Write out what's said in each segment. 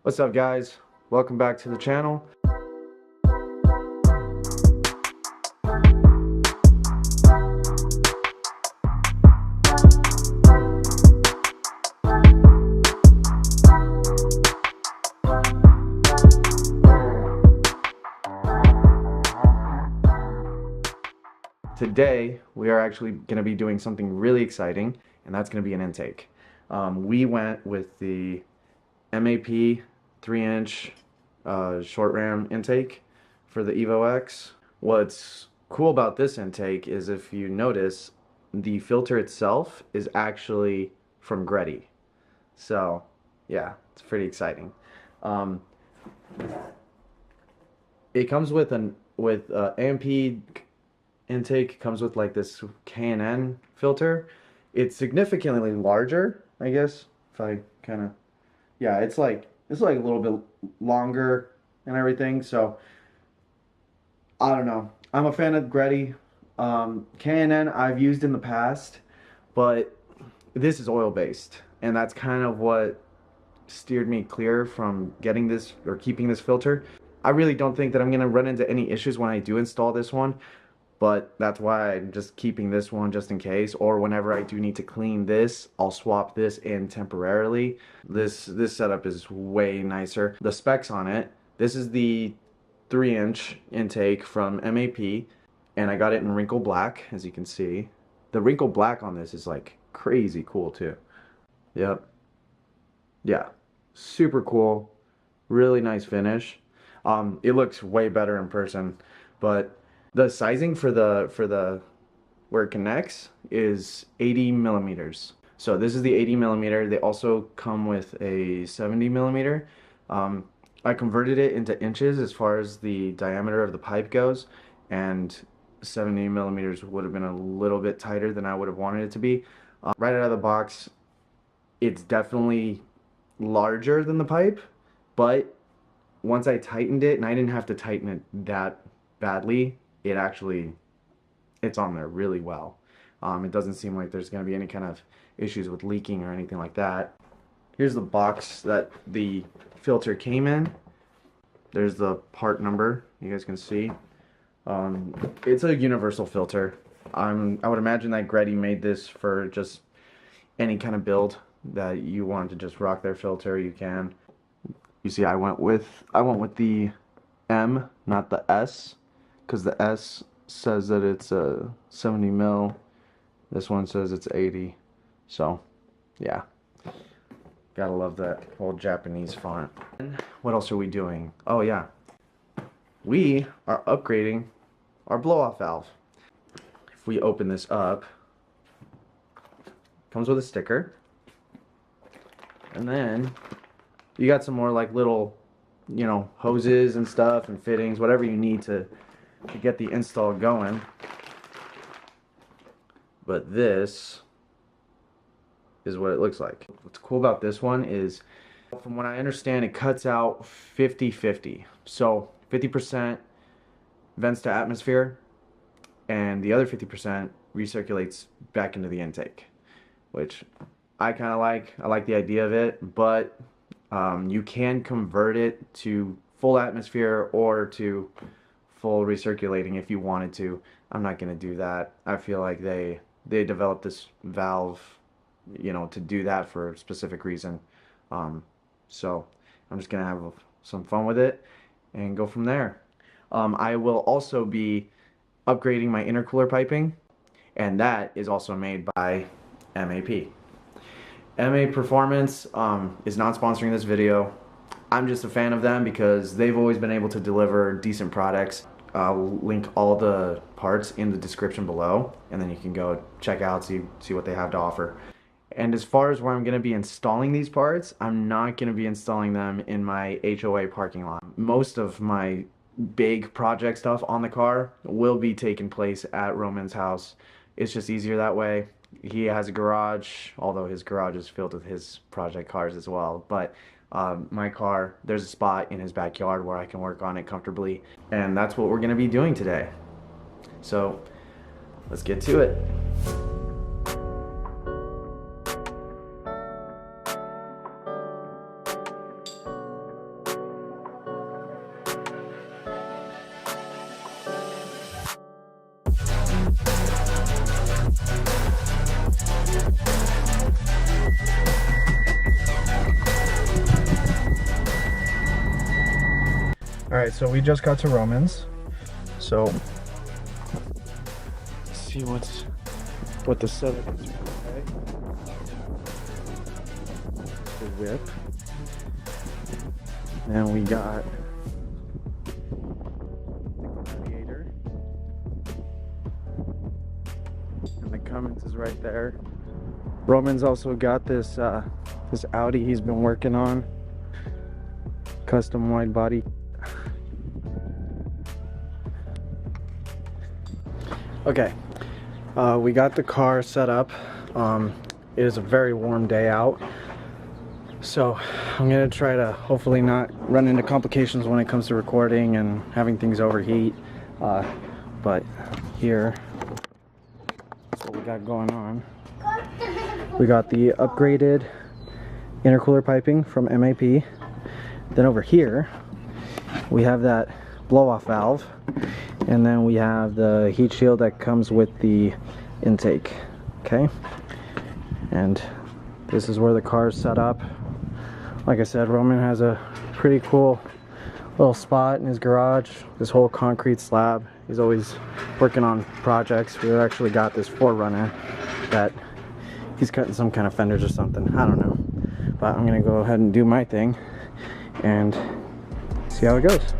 What's up, guys? Welcome back to the channel. Today, we are actually going to be doing something really exciting, and that's going to be an intake. We went with the MAP 3-inch short ram intake for the evox. What's cool about this intake is, if you notice, the filter itself is actually from Greddy. So yeah, it's pretty exciting. It comes with AMP intake, comes with like this K&N filter. It's significantly larger, I guess, if I kind of, yeah, it's like a little bit longer and everything. So I don't know, I'm a fan of Greddy. K&N I've used in the past, but this is oil based, and that's kind of what steered me clear from getting this or keeping this filter. I really don't think that I'm gonna run into any issues when I do install this one, but that's why I'm just keeping this one just in case, or whenever I do need to clean this, I'll swap this in temporarily. This setup is way nicer. The specs on it, this is the 3-inch intake from MAP, and I got it in wrinkle black, as you can see. The wrinkle black on this is like crazy cool too. Yep. Yeah, super cool, really nice finish. It looks way better in person, but the sizing for the where it connects is 80 millimeters. So this is the 80 millimeter. They also come with a 70 millimeter. I converted it into inches as far as the diameter of the pipe goes, and 70 millimeters would have been a little bit tighter than I would have wanted it to be. Right out of the box, it's definitely larger than the pipe, but once I tightened it, and I didn't have to tighten it that badly, it's on there really well. It doesn't seem like there's going to be any kind of issues with leaking or anything like that. Here's the box that the filter came in. There's the part number, you guys can see. It's a universal filter. I would imagine that Greddy made this for just any kind of build that you want to just rock their filter, you can. You see, I went with the M, not the S, because the S says that it's a 70 mil. This one says it's 80. So yeah, gotta love that old Japanese font. What else are we doing? Oh yeah, we are upgrading our blow-off valve. If we open this up, it comes with a sticker, and then you got some more like little, you know, hoses and stuff and fittings, whatever you need to get the install going. But this is what it looks like. What's cool about this one is, from what I understand, it cuts out 50-50. So 50% vents to atmosphere, and the other 50% recirculates back into the intake, which I kind of like. I like the idea of it, but you can convert it to full atmosphere or to full recirculating if you wanted to. I'm not going to do that. I feel like they developed this valve, you know, to do that for a specific reason. So I'm just going to have some fun with it and go from there. I will also be upgrading my intercooler piping, and that is also made by MAP. MA Performance is not sponsoring this video. I'm just a fan of them because they've always been able to deliver decent products. I'll link all the parts in the description below, and then you can go check out, see what they have to offer. And as far as where I'm going to be installing these parts, I'm not going to be installing them in my HOA parking lot. Most of my big project stuff on the car will be taking place at Roman's house. It's just easier that way. He has a garage, although his garage is filled with his project cars as well. But my car, there's a spot in his backyard where I can work on it comfortably. And that's what we're going to be doing today. So let's get to it. All right, so we just got to Roman's. So let's see what the setup is. Okay. The whip. Then we got the radiator. And the Cummins is right there. Roman's also got this this Audi he's been working on. Custom wide body. Okay, we got the car set up. It is a very warm day out, so I'm gonna try to hopefully not run into complications when it comes to recording and having things overheat. But here, that's what we got going on. We got the upgraded intercooler piping from MAP. Then over here, we have that blow-off valve. And then we have the heat shield that comes with the intake. Okay. And this is where the car is set up. Like I said, Roman has a pretty cool little spot in his garage. This whole concrete slab. He's always working on projects. We actually got this 4Runner that he's cutting some kind of fenders or something. I don't know. But I'm gonna go ahead and do my thing and see how it goes.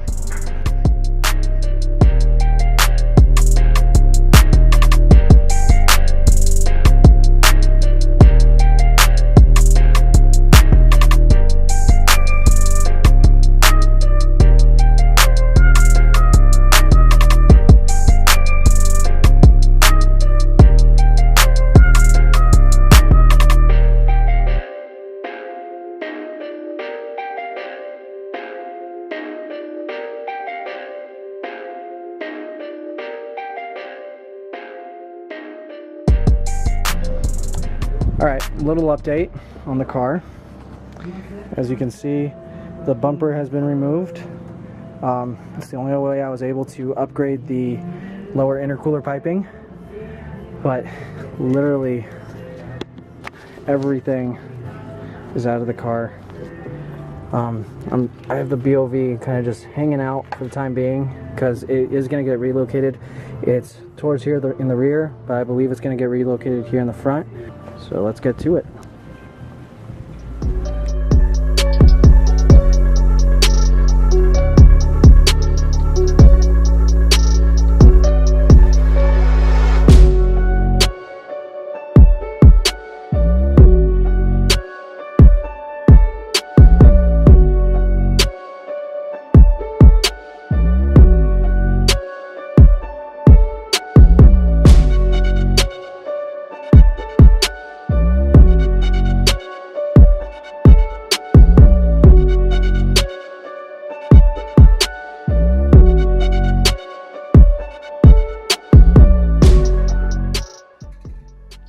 All right, little update on the car. As you can see, the bumper has been removed. It's the only way I was able to upgrade the lower intercooler piping, but literally everything is out of the car. I have the BOV kind of just hanging out for the time being because it is going to get relocated. It's towards here in the rear, but I believe it's going to get relocated here in the front. So let's get to it.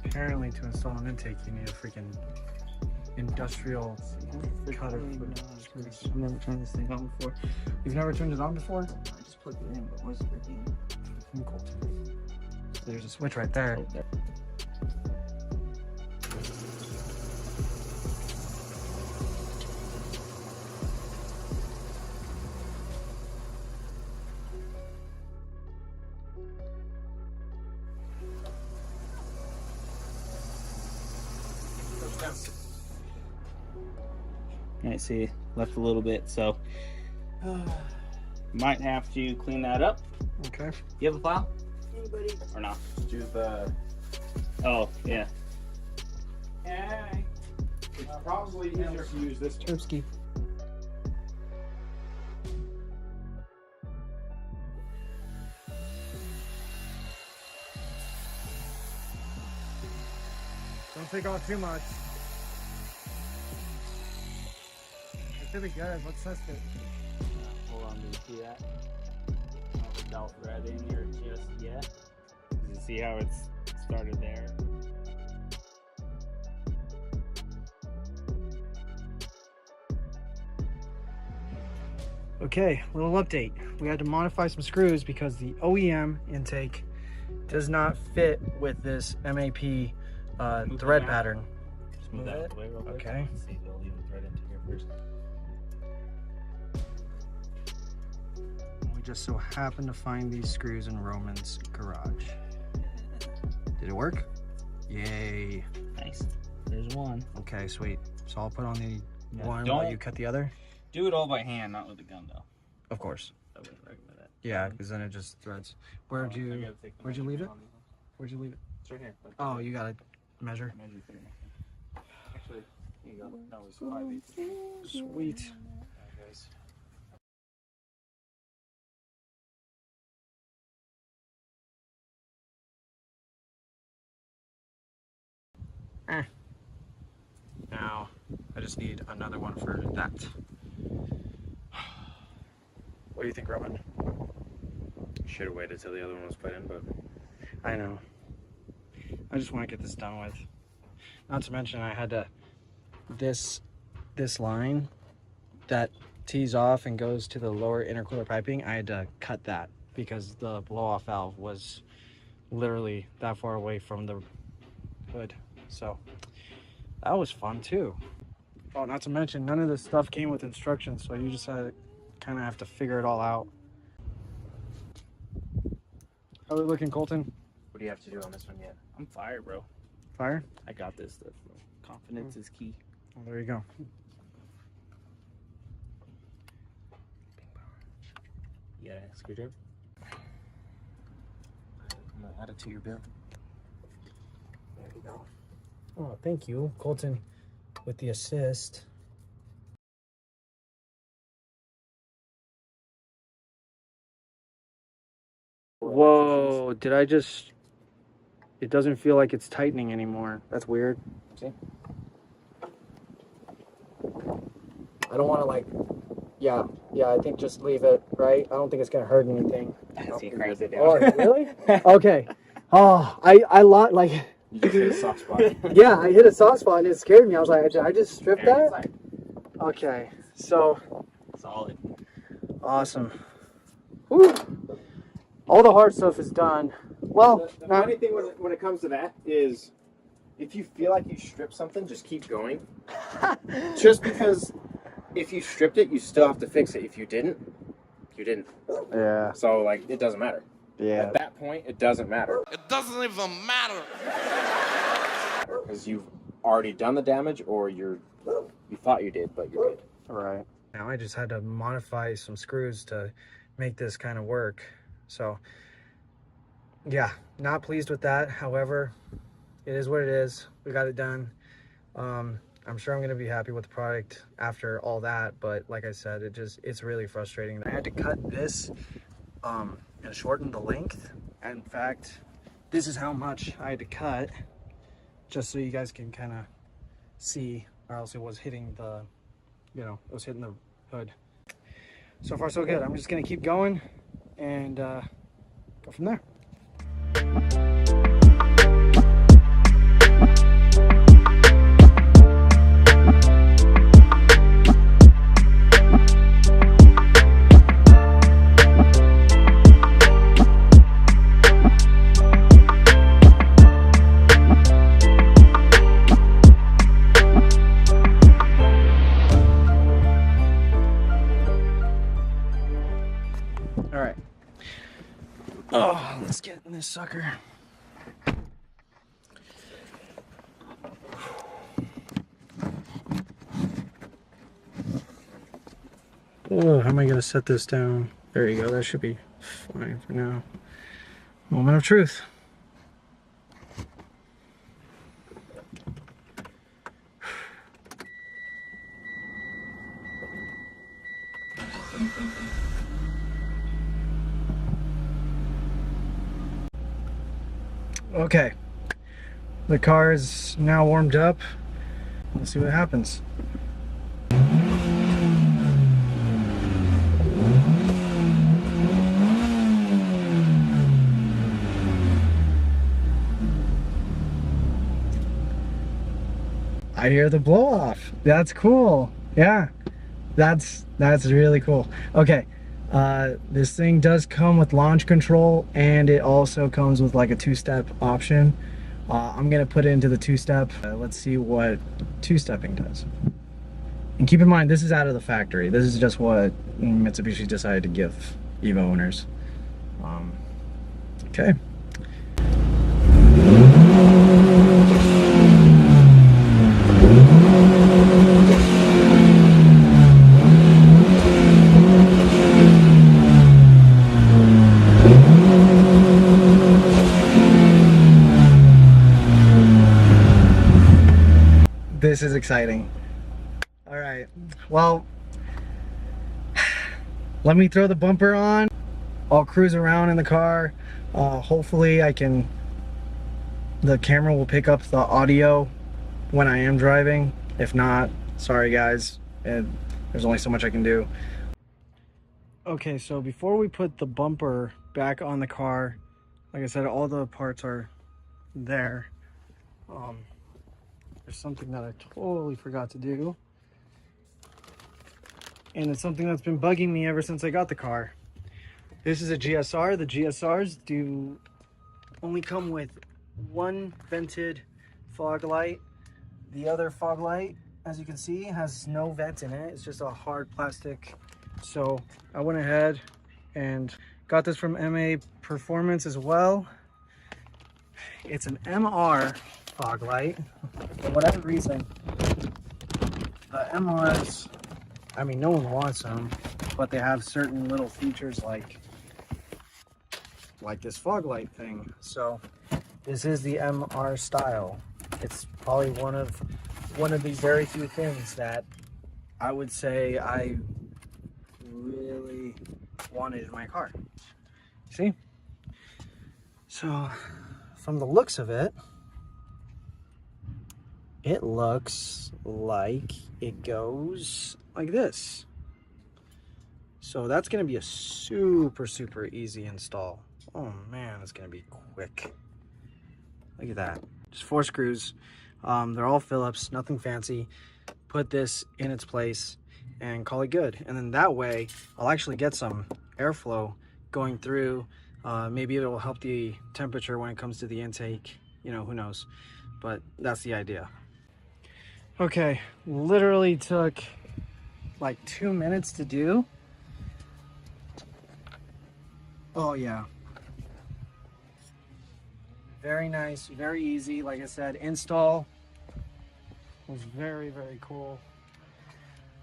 Apparently to install an intake you need a freaking industrial cutter. I've never turned this thing on before. You've never turned it on before? I just plugged it in, but where's it working? Cool. So there's a switch right there. Oh, there. I see, left a little bit, so might have to clean that up. Okay. You have a file? Anybody? Or not? Just use the... Oh, yeah. Hey. It's probably easier to use this Tursky. Don't take off too much. It should be good. Let's test it. Hold on, do you see that? I don't doubt right in here just yet. You see how it's started there? Okay, little update. We had to modify some screws because the OEM intake does not fit with this MAP thread pattern. Just move that out of the way real quick. Okay. See, they'll leave the thread into here first. just so happened to find these screws in Roman's garage. Did it work? Yay. Nice. There's one. Okay, sweet. So I'll put on the one don't- while you cut the other? Do it all by hand, not with the gun though. Of course. I wouldn't recommend that. Yeah, because then it just threads. Where'd you leave it? Where'd you leave it? It's right here. Oh, you gotta measure. Measure for you. Actually, here you go. No, it's 5/8. Sweet. Guys. Now, I just need another one for that. What do you think, Roman? Should have waited till the other one was put in, but I know. I just want to get this done with. Not to mention, I had to this line that tees off and goes to the lower intercooler piping. I had to cut that because the blow-off valve was literally that far away from the hood. So that was fun too. Oh, not to mention, none of this stuff came with instructions, so you just kind of have to figure it all out. How are we looking, Colton? what do you have to do on this one yet? I'm fired, bro. Fire? I got this stuff, bro. Confidence is key. Oh, there you go. You got a screwdriver? I'm gonna add it to your bill. There you go. Oh, thank you, Colton, with the assist. Whoa, did I just... It doesn't feel like it's tightening anymore. That's weird. See? I don't want to like... Yeah, I think just leave it, right? I don't think it's going to hurt anything. See, it cranks it down. Oh, really? Okay. Oh, I like... You just hit a soft spot. Yeah, I hit a soft spot and it scared me. I was like, did I just strip that? Okay, so... Solid. Awesome. Woo. All the hard stuff is done. Well, The funny thing when it comes to that is, if you feel like you stripped something, just keep going. Just because if you stripped it, you still have to fix it. If you didn't, you didn't. yeah, So, like, it doesn't matter. yeah. At that point, it doesn't matter. It doesn't even matter. Because you've already done the damage, or you thought you did, but you did. Right. Now I just had to modify some screws to make this kind of work. So, yeah, not pleased with that. However, it is what it is. We got it done. I'm sure I'm going to be happy with the product after all that. But like I said, it's really frustrating. I had to cut this and shorten the length. In fact, this is how much I had to cut, just so you guys can kind of see, or else it was hitting the, it was hitting the hood. So far so good. I'm just going to keep going and go from there. All right. Oh, let's get in this sucker. Oh, how am I gonna set this down? There you go, that should be fine for now. Moment of truth. Okay, the car is now warmed up. Let's see what happens. I hear the blow off. That's cool. Yeah, that's really cool. Okay. This thing does come with launch control, and it also comes with like a two-step option. I'm gonna put it into the two-step. Let's see what two-stepping does. And keep in mind, this is out of the factory. This is just what Mitsubishi decided to give Evo owners. Okay. This is exciting. All right, well, let me throw the bumper on. I'll cruise around in the car. Hopefully the camera will pick up the audio when I am driving. If not, sorry guys, there's only so much I can do. Okay, so before we put the bumper back on the car, like I said, all the parts are there. There's something that I totally forgot to do. And it's something that's been bugging me ever since I got the car. This is a GSR. The GSRs do only come with one vented fog light. The other fog light, as you can see, has no vent in it. It's just a hard plastic. So I went ahead and got this from MA Performance as well. It's an MR fog light. For whatever reason, the MRs, I mean, no one wants them, but they have certain little features like this fog light thing. So this is the MR style. It's probably one of these very few things that I would say I really wanted in my car. See? So from the looks of it, it looks like it goes like this. So that's going to be a super easy install. Oh man, it's going to be quick. Look at that. Just 4 screws. They're all Phillips, nothing fancy. Put this in its place and call it good. And then that way, I'll actually get some airflow going through. Maybe it'll help the temperature when it comes to the intake. You know, who knows? But that's the idea. Okay, literally took like 2 minutes to do. Oh yeah. Very nice, very easy. Like I said, install was very cool.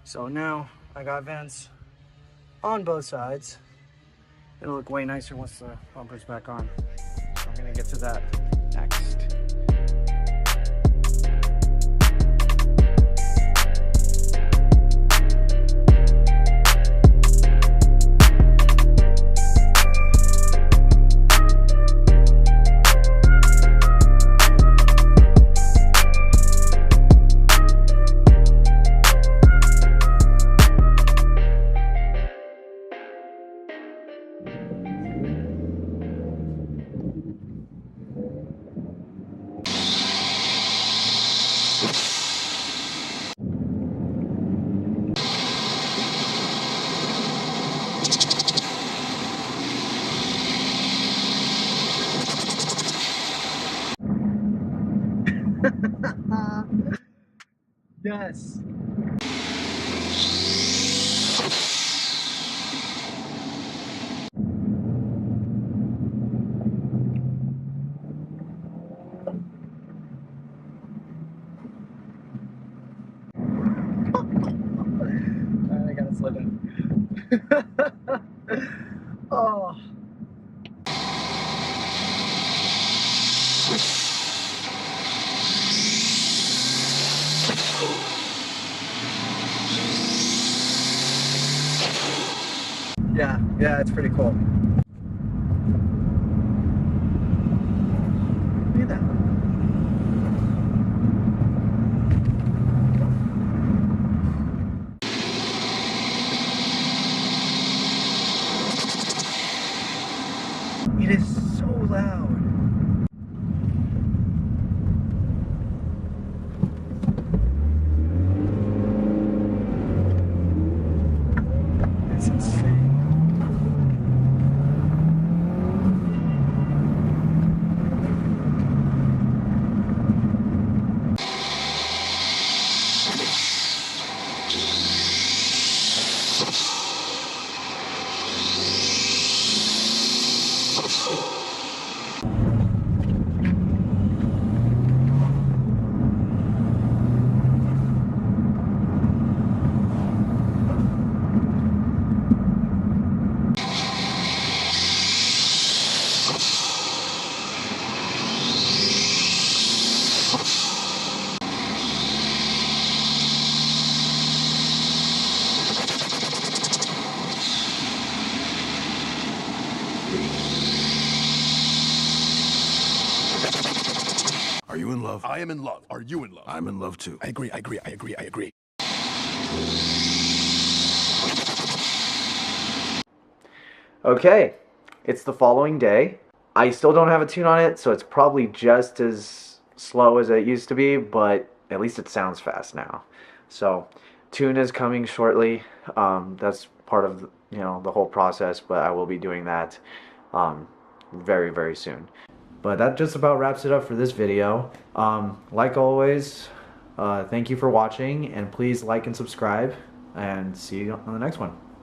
So now I got vents on both sides. It'll look way nicer once the bumper's back on. So I'm gonna get to that next. Yes. I gotta slow down. Oh. Yeah, it's pretty cool. Look at that. It is so loud. It's insane. you in love? I am in love. Are you in love? I'm in love too. I agree. Okay, it's the following day. I still don't have a tune on it, so it's probably just as slow as it used to be, but at least it sounds fast now. So, tune is coming shortly. That's part of the whole process, but I will be doing that very, very soon. But that just about wraps it up for this video. Like always, thank you for watching, and please like and subscribe, and see you on the next one.